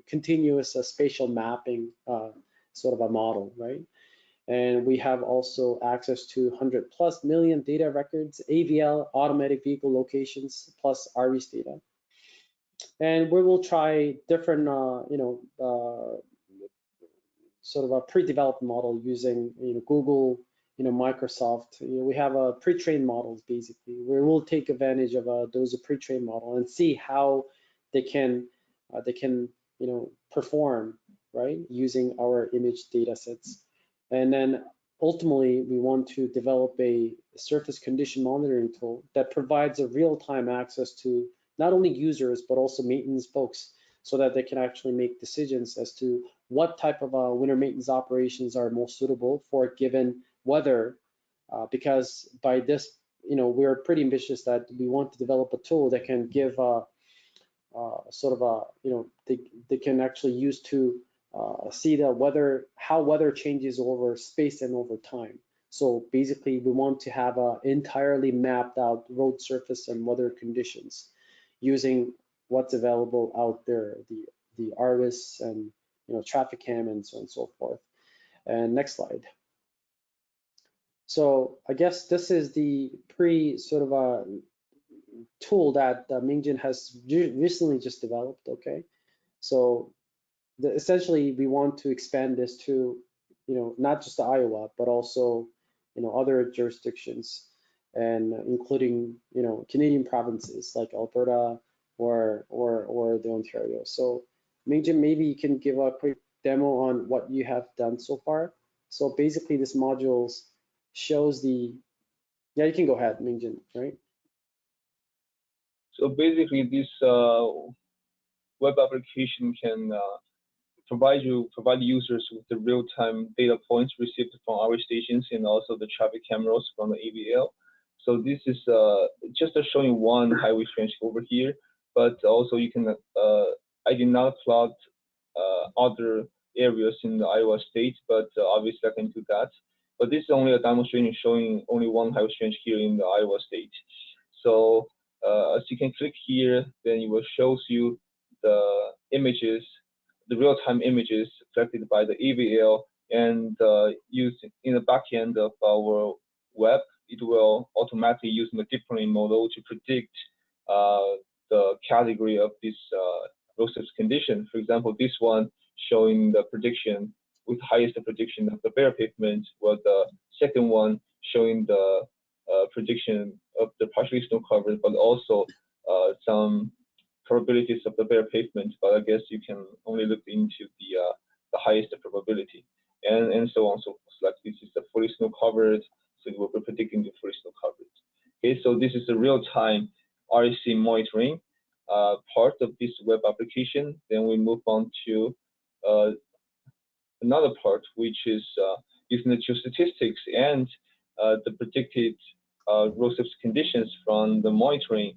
continuous spatial mapping sort of a model, right? And we have also access to 100+ million data records, AVL, automatic vehicle locations, plus RWIS data. And we will try different, sort of a pre-developed model using, Google, Microsoft. We have a pre-trained models basically. We will take advantage of those pre-trained model and see how they can, perform, right, using our image data sets. And then ultimately, we want to develop a surface condition monitoring tool that provides a real-time access to not only users, but also maintenance folks, so that they can actually make decisions as to what type of winter maintenance operations are most suitable for a given weather. Because by this, we're pretty ambitious that we want to develop a tool that can give sort of they can actually use to see the weather, how weather changes over space and over time. So basically, we want to have a entirely mapped out road surface and weather conditions using what's available out there, the RWIS and traffic cam and so on and so forth. And next slide. So I guess this is the sort of a tool that Mingjian has recently just developed. Okay, so essentially we want to expand this to not just Iowa, but also other jurisdictions, and including Canadian provinces like Alberta or the Ontario. So Mingjian, maybe you can give a quick demo on what you have done so far. So basically this module shows the, yeah, you can go ahead, Mingjian, right? So basically this web application can provide users with the real-time data points received from our stations and also the traffic cameras from the AVL. So this is just showing one highway stretch over here, but also you can, I did not plot other areas in the Iowa state, but obviously I can do that. But this is only a demonstration showing only one highway stretch here in the Iowa state. So as you can click here, then it will shows you the images, the real-time images collected by the AVL, and used in the back end of our web. It will automatically use the deep learning model to predict the category of this road surface condition. For example, this one showing the prediction with highest prediction of the bare pavement, while the second one showing the prediction of the partially snow covered, but also some probabilities of the bare pavement. But I guess you can only look into the highest probability, and so on. So like this is the fully snow covered, so it will be predicting the fully snow covered. Okay, so this is the real-time REC monitoring part of this web application. Then we move on to another part, which is using the geostatistics and the predicted road surface conditions from the monitoring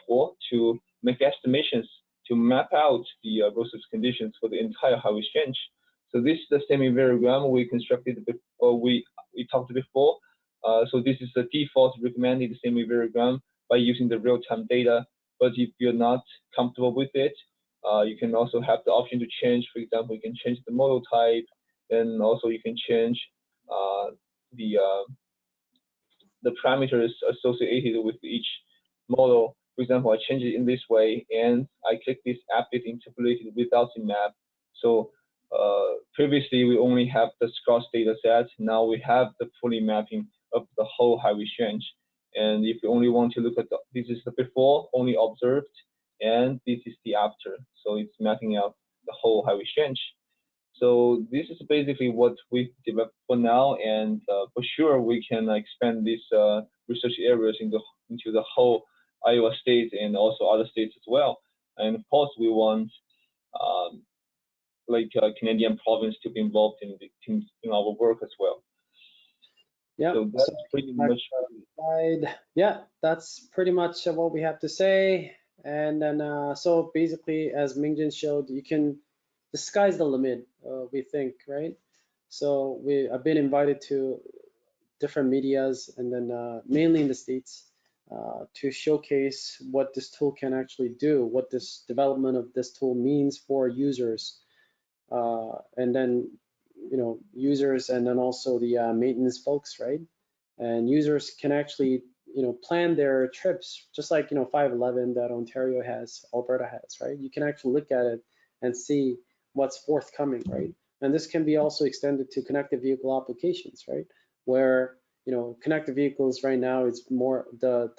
tool to make estimations to map out the road surface conditions for the entire highway stretch. So this is the semi-variogram we constructed before, we talked before. So this is the default recommended semi-variogram by using the real-time data. But if you're not comfortable with it, you can also have the option to change. For example, you can change the model type, and also you can change the parameters associated with each model. For example, I change it in this way, and I click this update interpolated without the map. So previously we only have the scarce data set. Now we have the fully mapping of the whole highway stretch. And if you only want to look at this is the before only observed, and this is the after. So it's mapping out the whole highway stretch. So this is basically what we've developed for now, and for sure we can expand these research areas into the whole Iowa state and also other states as well. And of course, we want Canadian province to be involved in our work as well. Yeah, so that's pretty much. Yeah, that's pretty much what we have to say. And then so basically, as Mingjian showed, you can the sky's the limit, we think, right? So I've been invited to different medias, and then mainly in the States, to showcase what this tool can actually do, what this development of this tool means for users, and then users, and then also the maintenance folks, right? And users can actually plan their trips just like 511 that Ontario has, Alberta has, right? You can actually look at it and see what's forthcoming, right? And this can be also extended to connected vehicle applications, right? Where connected vehicles right now is more the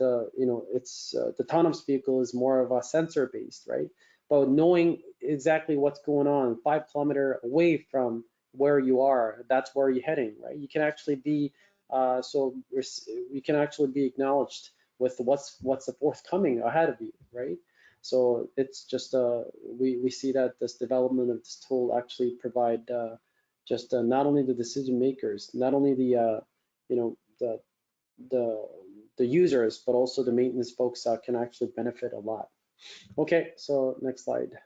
autonomous vehicle is more of a sensor based, right? But knowing exactly what's going on 5 kilometers away from where you are, that's where you're heading, right? You can actually be so we can actually be acknowledged with what's the forthcoming ahead of you, right? So it's just we see that this development of this tool actually provide just not only the decision makers, not only the the users, but also the maintenance folks can actually benefit a lot. Okay, so next slide.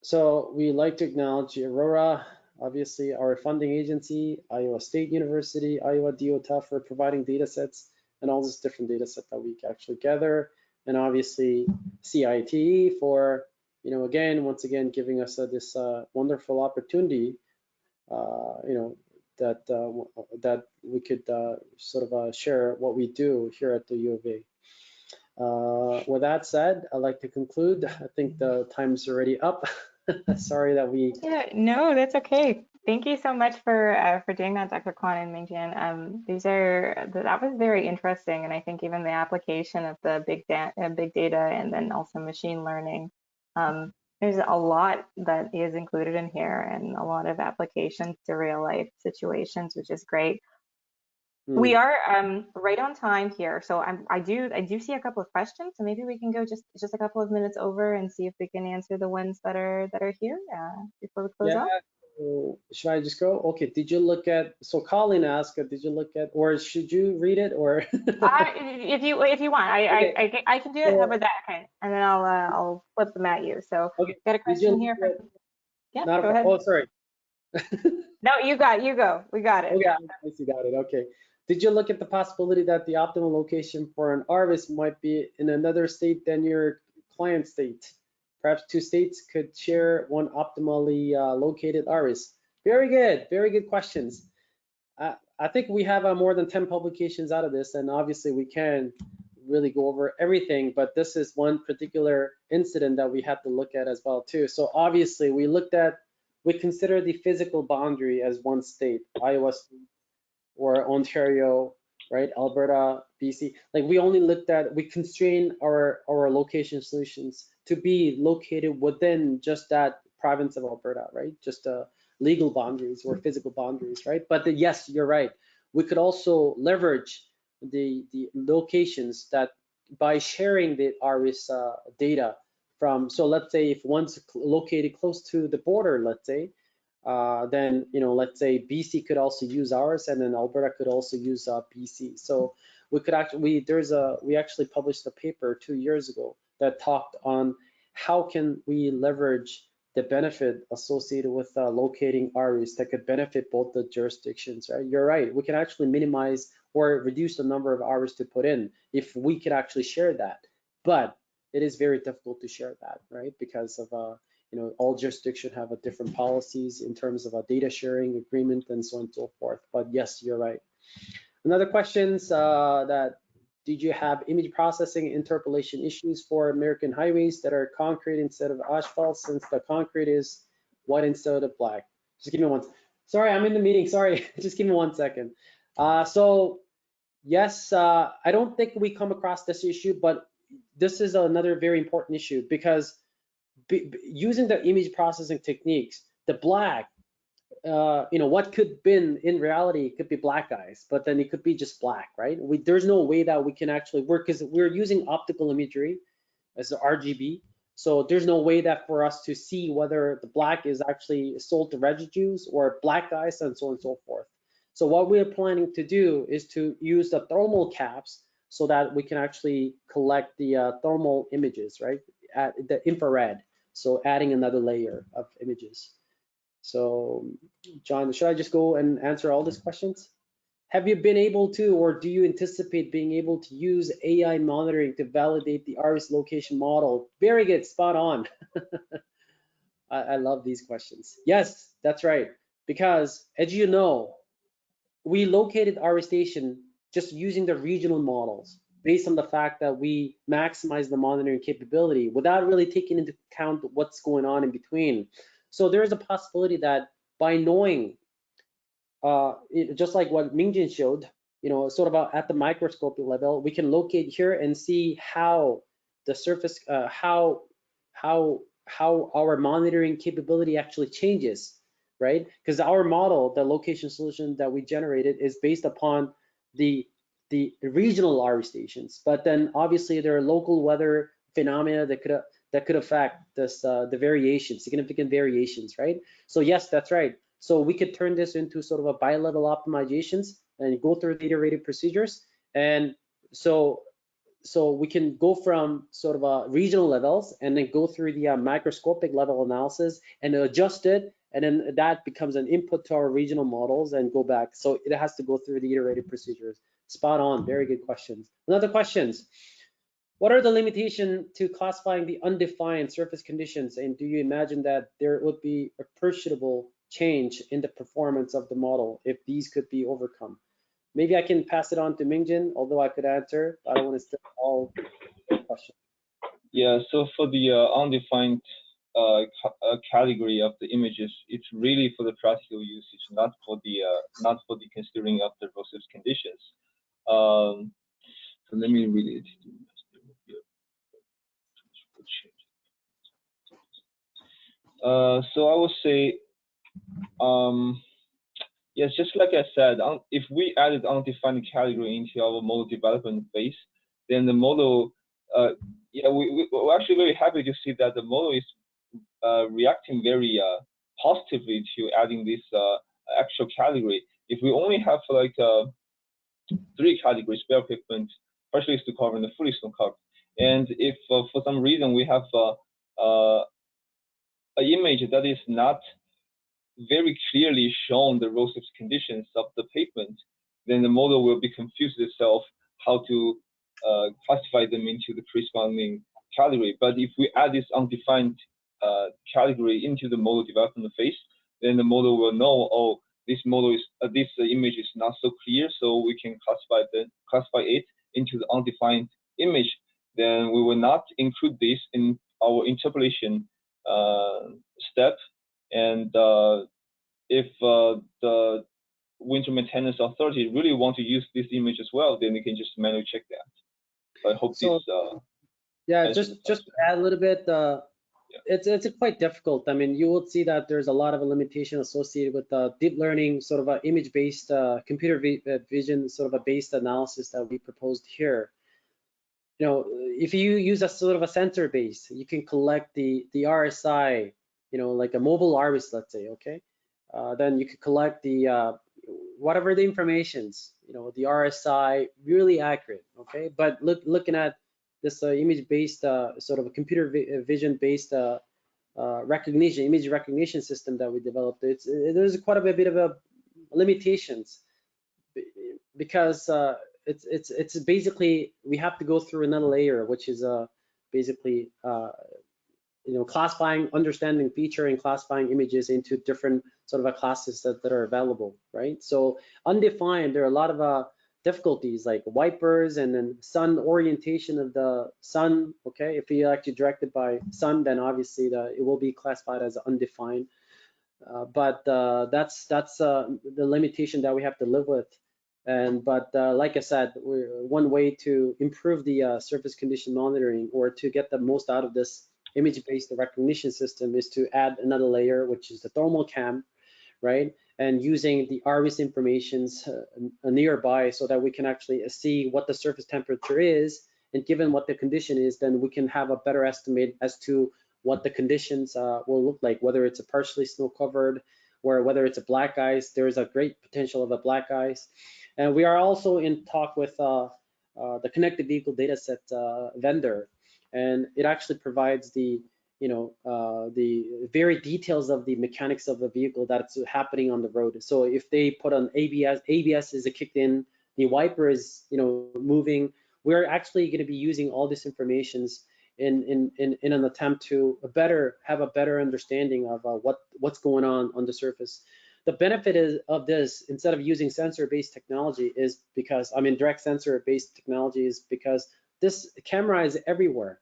So we like to acknowledge Aurora, obviously our funding agency, Iowa State University, Iowa DOTA for providing data sets and all this different data set that we actually gather, and obviously CITE for, once again, giving us this wonderful opportunity, that we could sort of share what we do here at the U of A. With that said, I'd like to conclude. I think the time's already up. Sorry that we. Yeah, no, that's okay. Thank you so much for doing that, Dr. Kwon and Mingjian. That was very interesting, and I think even the application of the big data and then also machine learning. There's a lot that is included in here, and a lot of applications to real life situations, which is great. We are right on time here, so I do see a couple of questions, so maybe we can go just a couple of minutes over and see if we can answer the ones that are here before we close off. So should I just go? Okay. Did you look at? So Colin asked, did you look at, or should you read it, or? If you want, I can do it. How about that? Okay, and then I'll flip them at you. So got a question here. Yeah, go ahead. Oh, sorry. No, you go. We got it. Okay, I see, got it. Okay. Did you look at the possibility that the optimal location for an RWIS might be in another state than your client state? Perhaps 2 states could share one optimally located RWIS. Very good questions. I think we have more than 10 publications out of this, and obviously we can really go over everything, but this is one particular incident that we have to look at as well too. So obviously we consider the physical boundary as one state, Iowa State or Ontario, right? Alberta, BC. Like we constrain our location solutions to be located within just that province of Alberta, right? Just legal boundaries or physical boundaries, right? But yes, you're right. We could also leverage the locations that by sharing the RWIS data from, so let's say if one's located close to the border, let's say, then let's say BC could also use ours, and then Alberta could also use BC. So we could actually we actually published a paper 2 years ago that talked on how can we leverage the benefit associated with locating RWIS that could benefit both the jurisdictions, right? You're right. We can actually minimize or reduce the number of hours to put in if we could actually share that. But it is very difficult to share that, right? Because of all jurisdictions have different policies in terms of a data sharing agreement and so on and so forth. But yes, you're right. Another questions that did you have image processing interpolation issues for American highways that are concrete instead of asphalt, since the concrete is white instead of black? Just give me one. Sorry, I'm in the meeting. Sorry, just give me 1 second. So yes, I don't think we come across this issue, but this is another very important issue because using the image processing techniques, the black, what could been in reality, it could be black guys, but then it could be just black, right? There's no way that we can actually work because we're using optical imagery as the RGB. So there's no way that for us to see whether the black is actually sold to residues or black guys and so on and so forth. So what we're planning to do is to use the thermal caps so that we can actually collect the thermal images, right? At the infrared. So adding another layer of images. So John, should I just go and answer all these questions? Have you been able to, or do you anticipate being able to use AI monitoring to validate the RWIS location model? Very good, spot on. I love these questions. Yes, that's right. Because as you know, we located our station just using the regional models based on the fact that we maximize the monitoring capability without really taking into account what's going on in between. So there is a possibility that by knowing, just like what Mingjian showed, sort of at the microscopic level, we can locate here and see how the surface, how our monitoring capability actually changes, right? Because our model, the location solution that we generated, is based upon the regional RE stations, but then obviously there are local weather phenomena that could affect this the variations, significant variations, right? So yes, that's right. So we could turn this into sort of a bi-level optimizations and go through the iterative procedures, and so we can go from sort of regional levels and then go through the microscopic level analysis and adjust it, and then that becomes an input to our regional models and go back. So it has to go through the iterative procedures. Spot on, very good questions. Another questions. What are the limitations to classifying the undefined surface conditions, and do you imagine that there would be appreciable change in the performance of the model if these could be overcome? Maybe I can pass it on to Mingjian, although I could answer. I don't want to steal all the questions. Yeah, so for the undefined category of the images, it's really for the practical usage, not for the considering of the process conditions. So let me read it. So I would say, yes, just like I said, if we added undefined category into our model development phase, then the model, yeah, we're actually very happy to see that the model is reacting very positively to adding this actual category. If we only have like 3 categories: bare pigment, partially snow cover, and fully snow covered, and if for some reason we have an image that is not very clearly shown the erosive conditions of the pavement, then the model will be confused itself how to classify them into the corresponding category. But if we add this undefined category into the model development phase, then the model will know, oh, this model is this image is not so clear, so we can classify it into the undefined image. Then we will not include this in our interpolation step. And if the winter maintenance authority really want to use this image as well, then they can just manually check that. So I hope So, this. Yeah, just to add a little bit. It's quite difficult. I mean, you will see that there's a lot of limitation associated with deep learning, sort of an image-based computer vision, sort of a based analysis that we proposed here. If you use a sort of a sensor base, you can collect the RSI, like a mobile RWIS, let's say, okay? Then you could collect the whatever the informations, the RSI, really accurate, okay? But looking at this image-based sort of a computer vision-based image recognition system that we developed, there's quite a bit of limitations because it's basically we have to go through another layer, which is basically classifying, understanding feature and classifying images into different sort of classes that are available, right? So undefined, there are a lot of difficulties like wipers and then sun orientation of the sun. Okay, if you actually directed by sun, then obviously it will be classified as undefined. But that's the limitation that we have to live with. But like I said, one way to improve the surface condition monitoring or to get the most out of this image-based recognition system is to add another layer, which is the thermal cam, right? And using the RWIS informations nearby so that we can actually see what the surface temperature is, and given what the condition is, then we can have a better estimate as to what the conditions will look like, whether it's a partially snow-covered or whether it's a black ice. There is a great potential of a black ice. And we are also in talk with the connected vehicle dataset vendor, and it actually provides the the very details of the mechanics of the vehicle that's happening on the road. So if they put on ABS is kicked in, the wiper is moving, we're actually going to be using all this information in an attempt to have a better understanding of what's going on the surface. The benefit of this, instead of using sensor-based technology, is because direct sensor-based technology is because this camera is everywhere.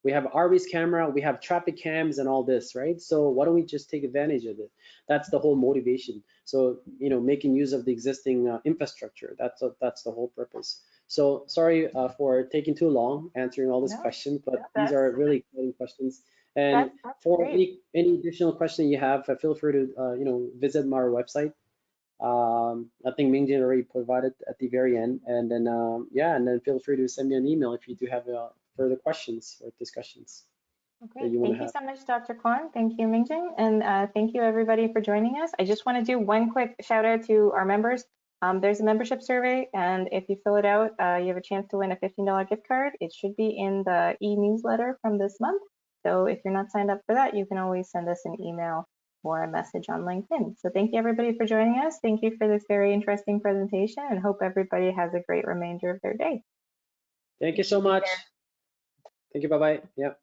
We have RWIS camera, we have traffic cams and all this, right? So why don't we just take advantage of it? That's the whole motivation. So, making use of the existing infrastructure, that's the whole purpose. So sorry for taking too long answering all these questions, but these are really exciting questions. And for any additional question you have, feel free to visit our website. I think Mingjian already provided at the very end, and then and then feel free to send me an email if you do have further questions or discussions. Okay, thank you so much, Dr. Kwon. Thank you, Mingjian, and thank you everybody for joining us. I just want to do one quick shout out to our members. There's a membership survey, and if you fill it out, you have a chance to win a $15 gift card. It should be in the e-newsletter from this month. So if you're not signed up for that, you can always send us an email or a message on LinkedIn. So thank you everybody for joining us. Thank you for this very interesting presentation, and hope everybody has a great remainder of their day. Thank you so much. Thank you. Bye-bye. Yeah.